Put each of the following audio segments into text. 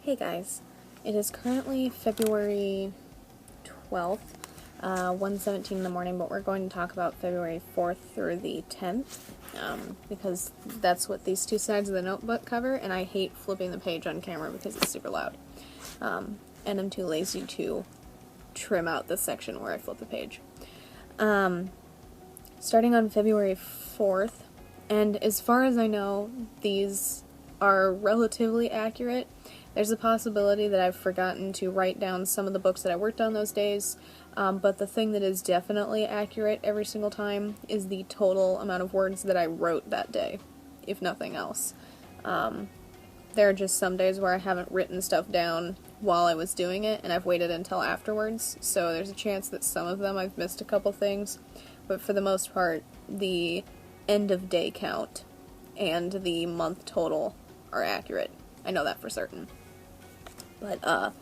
Hey guys, it is currently February 12th, 1:17 in the morning, but we're going to talk about February 4th through the 10th, because that's what these two sides of the notebook cover, and I hate flipping the page on camera because it's super loud, and I'm too lazy to trim out the section where I flip the page. Starting on February 4th, and as far as I know, these are relatively accurate. There's a possibility that I've forgotten to write down some of the books that I worked on those days, but the thing that is definitely accurate every single time is the total amount of words that I wrote that day, if nothing else. There are just some days where I haven't written stuff down while I was doing it, and I've waited until afterwards, so there's a chance that some of them I've missed a couple things, but for the most part, the end of day count and the month total are accurate. I know that for certain. But,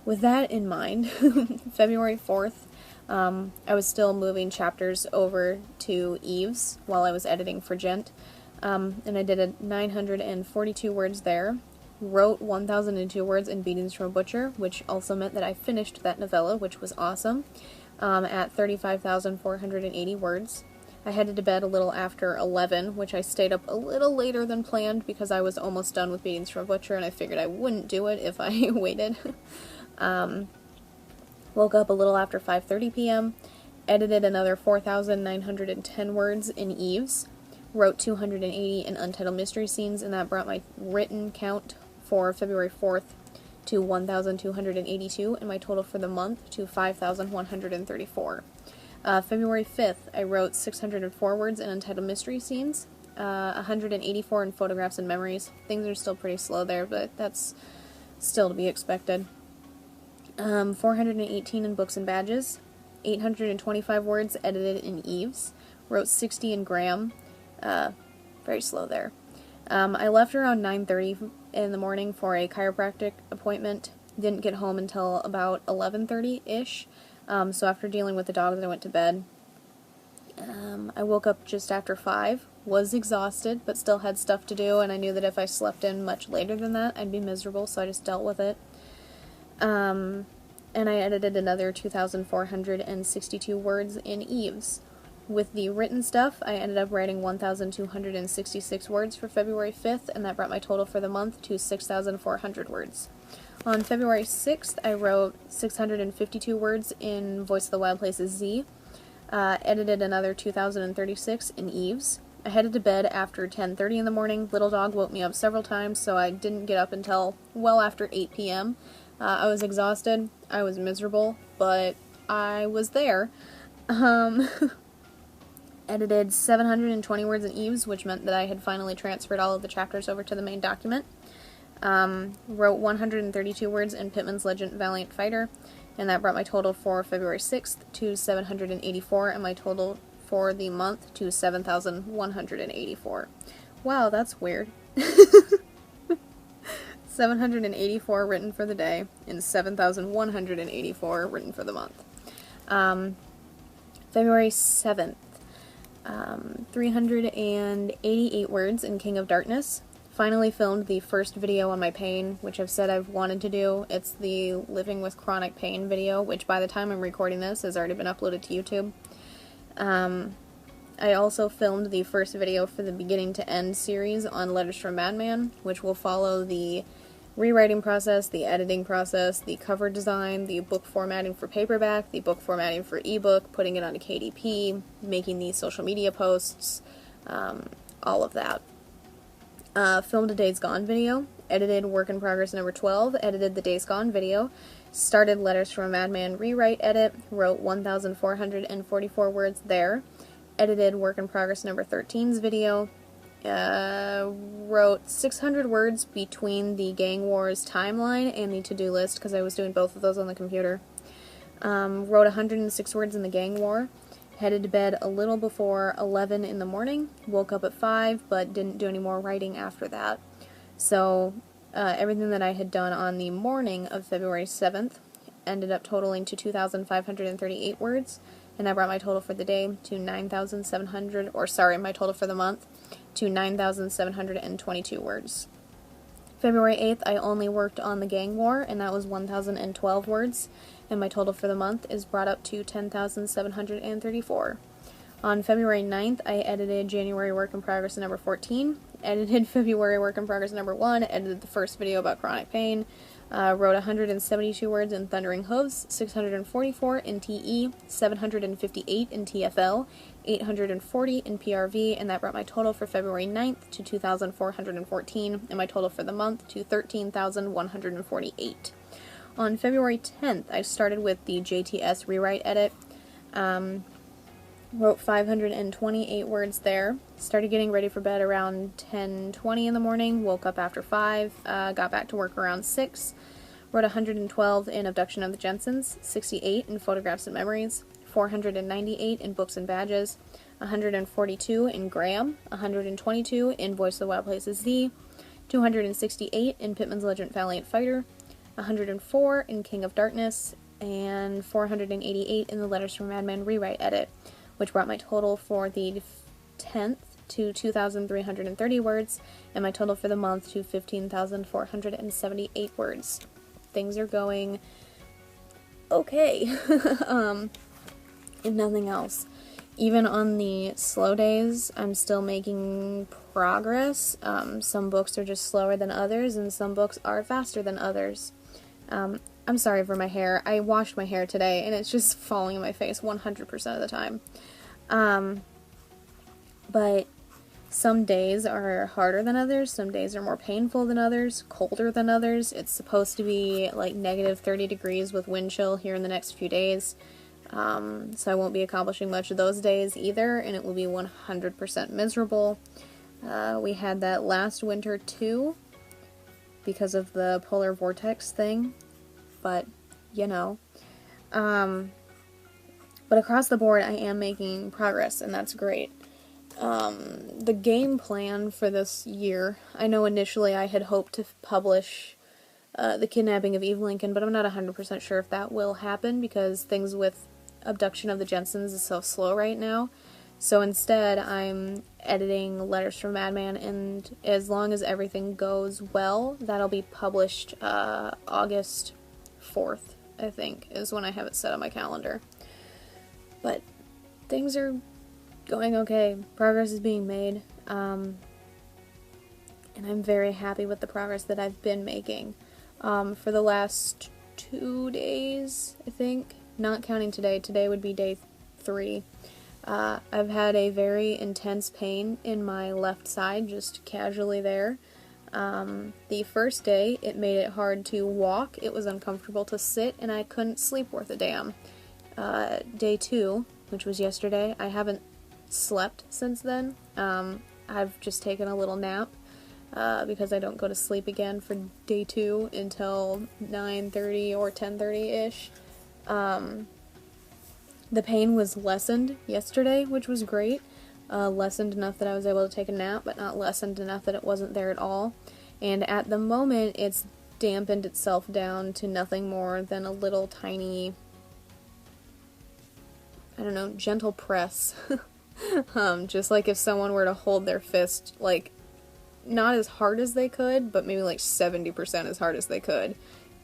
with that in mind, February 4th, I was still moving chapters over to Eve's while I was editing for Gent, and I did 942 words there, wrote 1,002 words in Beatings from a Butcher, which also meant that I finished that novella, which was awesome, at 35,480 words. I headed to bed a little after 11, which I stayed up a little later than planned because I was almost done with Beatings from a Butcher, and I figured I wouldn't do it if I waited. Woke up a little after 5:30 p.m., edited another 4,910 words in Eve's, wrote 280 in Untitled Mystery Scenes, and that brought my written count for February 4th to 1,282, and my total for the month to 5,134. February 5th, I wrote 604 words in Untitled Mystery Scenes, 184 in Photographs and Memories. Things are still pretty slow there, but that's still to be expected. 418 in Books and Badges, 825 words edited in Eve's, wrote 60 in Graham, very slow there. I left around 9:30 in the morning for a chiropractic appointment, didn't get home until about 11:30-ish. So after dealing with the dogs, I went to bed. I woke up just after 5, was exhausted, but still had stuff to do, and I knew that if I slept in much later than that, I'd be miserable, so I just dealt with it. And I edited another 2,462 words in Eve's. With the written stuff, I ended up writing 1,266 words for February 5th, and that brought my total for the month to 6,400 words. On February 6th, I wrote 652 words in Voice of the Wild Places Z, edited another 2,036 in Eve's. I headed to bed after 10:30 in the morning. Little dog woke me up several times, so I didn't get up until well after 8 p.m. I was exhausted, I was miserable, but I was there. Edited 720 words in Eve's, which meant that I had finally transferred all of the chapters over to the main document. Wrote 132 words in Pittman's Legend Valiant Fighter, and that brought my total for February 6th to 784, and my total for the month to 7,184. Wow, that's weird. 784 written for the day, and 7,184 written for the month. February 7th, 388 words in King of Darkness. Finally filmed the first video on my pain, which I've said I've wanted to do. It's the Living with Chronic Pain video, which by the time I'm recording this has already been uploaded to YouTube. I also filmed the first video for the Beginning to End series on Letters from Madman, which will follow the rewriting process, the editing process, the cover design, the book formatting for paperback, the book formatting for ebook, putting it onto KDP, making the social media posts, all of that. Filmed a Days Gone video, edited Work in Progress number 12, edited the Days Gone video, started Letters from a Madman rewrite edit, wrote 1,444 words there, edited Work in Progress number 13's video, wrote 600 words between the Gang Wars timeline and the to-do list, because I was doing both of those on the computer. Wrote 106 words in the Gang War, headed to bed a little before 11 in the morning, woke up at 5, but didn't do any more writing after that. So, everything that I had done on the morning of February 7th ended up totaling to 2,538 words, and that brought my total for the day to 9,700, or sorry, my total for the month to 9,722 words. February 8th, I only worked on the gang war, and that was 1,012 words, and my total for the month is brought up to 10,734. On February 9th, I edited January Work in Progress number 14, edited February Work in Progress number 1, edited the first video about chronic pain, wrote 172 words in Thundering Hooves, 644 in TE, 758 in TFL, 840 in PRV, and that brought my total for February 9th to 2,414, and my total for the month to 13,148. On February 10th, I started with the JTS rewrite edit. Wrote 528 words there. Started getting ready for bed around 10:20 in the morning. Woke up after 5. Got back to work around 6. Wrote 112 in Abduction of the Jensens, 68 in Photographs and Memories, 498 in Books and Badges, 142 in Graham, 122 in Voice of the Wild Places Z, 268 in Pittman's Legend Valiant Fighter, 104 in King of Darkness, and 488 in the Letters from Madman rewrite edit, which brought my total for the 10th to 2,330 words, and my total for the month to 15,478 words. Things are going okay, if nothing else. Even on the slow days, I'm still making progress. Some books are just slower than others, and some books are faster than others. I'm sorry for my hair. I washed my hair today, and it's just falling in my face 100% of the time. But some days are harder than others, some days are more painful than others, colder than others. It's supposed to be like negative 30 degrees with wind chill here in the next few days. So I won't be accomplishing much of those days either, and it will be 100% miserable. We had that last winter too, because of the polar vortex thing, but, you know. But across the board, I am making progress, and that's great. The game plan for this year, I know initially I had hoped to publish The Kidnapping of Eve Lincoln, but I'm not 100% sure if that will happen, because things with Abduction of the Jensens is so slow right now. So instead, I'm editing Letters from Madman, and as long as everything goes well, that'll be published August 4th, I think, is when I have it set on my calendar. But things are going okay. Progress is being made, and I'm very happy with the progress that I've been making. For the last 2 days, I think, not counting today. Today would be day 3. I've had a very intense pain in my left side, just casually there. The first day, it made it hard to walk, it was uncomfortable to sit, and I couldn't sleep worth a damn. Day 2, which was yesterday, I haven't slept since then. I've just taken a little nap, because I don't go to sleep again for day 2 until 9:30 or 10:30-ish. The pain was lessened yesterday, which was great. Lessened enough that I was able to take a nap, but not lessened enough that it wasn't there at all. And at the moment, it's dampened itself down to nothing more than a little tiny, I don't know, gentle press. Just like if someone were to hold their fist, like, not as hard as they could, but maybe like 70% as hard as they could,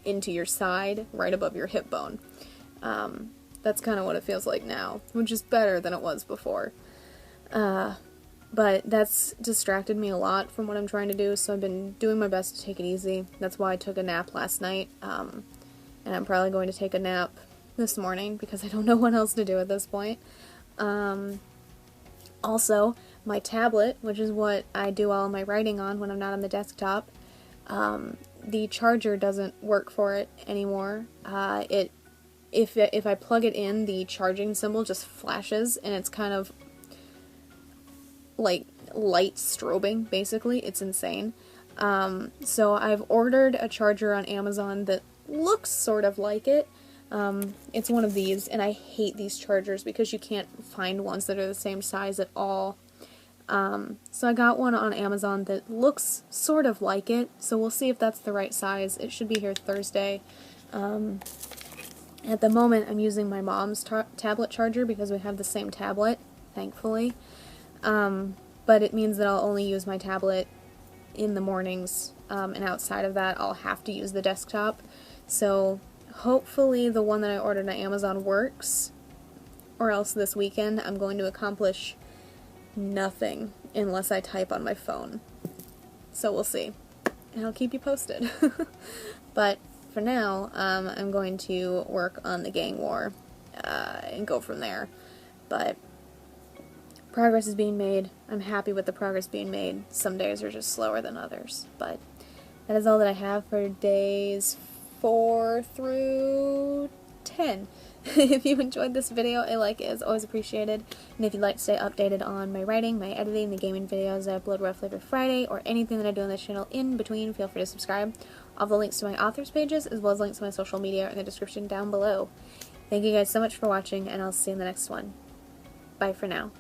into your side, right above your hip bone. That's kind of what it feels like now, which is better than it was before. But that's distracted me a lot from what I'm trying to do, so I've been doing my best to take it easy. That's why I took a nap last night, and I'm probably going to take a nap this morning, because I don't know what else to do at this point. Also, my tablet, which is what I do all my writing on when I'm not on the desktop, the charger doesn't work for it anymore. If I plug it in, the charging symbol just flashes, and it's kind of like light strobing, basically. It's insane. So I've ordered a charger on Amazon that looks sort of like it. It's one of these, and I hate these chargers because you can't find ones that are the same size at all. So I got one on Amazon that looks sort of like it, so we'll see if that's the right size. It should be here Thursday. At the moment, I'm using my mom's tablet charger because we have the same tablet, thankfully. But it means that I'll only use my tablet in the mornings and outside of that I'll have to use the desktop. So hopefully the one that I ordered on Amazon works, or else this weekend I'm going to accomplish nothing unless I type on my phone. So we'll see, and I'll keep you posted. But for now, I'm going to work on the gang war and go from there. But progress is being made. I'm happy with the progress being made. Some days are just slower than others. But that is all that I have for days 4 through 10. If you enjoyed this video, a like is always appreciated. And if you'd like to stay updated on my writing, my editing, the gaming videos I upload roughly every Friday, or anything that I do on this channel in between, feel free to subscribe. All the links to my authors pages, as well as links to my social media, are in the description down below. Thank you guys so much for watching, and I'll see you in the next one. Bye for now.